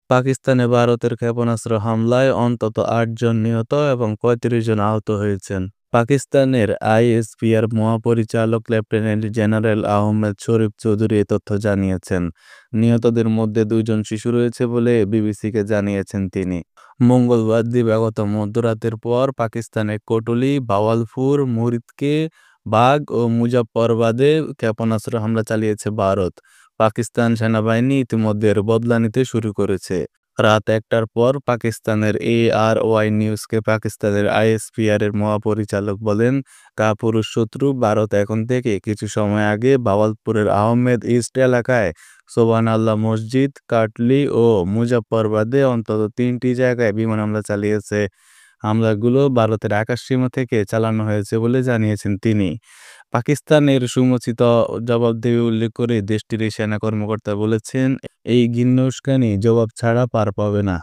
পাকিস্তানে ভারতের ক্ষেপণাস্ত্র হামলায় অন্তত ৮ জন নিহত এবং ৩৫ জন আহত হয়েছেন। পাকিস্তানের আইএসপিআর মহাপরিচালক লেফটেন্যান্ট জেনারেল আহমেদ শরীফ চৌধুরী এ তথ্য জানিয়েছেন। নিহতদের মধ্যে ২ জন শিশু রয়েছে বলে বিবিসিকে জানিয়েছেন তিনি। মঙ্গলবার দিবাগত মধ্যরাতের পর পাকিস্তানের কোটলি, বাওয়ালপুর, মুরিদকে, বাগ ও মুজাফফরাবাদে ক্ষেপণাস্ত্র হামলা চালিয়েছে ভারত। পাকিস্তান সেনাবাহিনী ইতিমধ্যে এর বদলা নিতে শুরু করেছে। রাত ১টার পর পাকিস্তানের এআরওয়াই নিউজকে পাকিস্তানের আইএসপিআর এর মহাপরিচালক বলেন, কাপুরুষ শত্রু ভারত এখন থেকে কিছু সময় আগে বাওয়ালপুরের আহমেদ ইস্ট এলাকায় সোবহান আল্লাহ মসজিদ, কাটলি ও মুজাফফরাবাদে অন্তত ৩টি জায়গায় বিমান হামলা চালিয়েছে। হামলাগুলো ভারতের আকাশসীমা থেকে চালানো হয়েছে বলে জানিয়েছেন তিনি। পাকিস্তানের সমুচিত জবাবদিহি উল্লেখ করে দেশটির এই সেনা কর্মকর্তা বলেছেন, এই ঘৃণ্য উস্কানি জবাব ছাড়া পার পাবে না।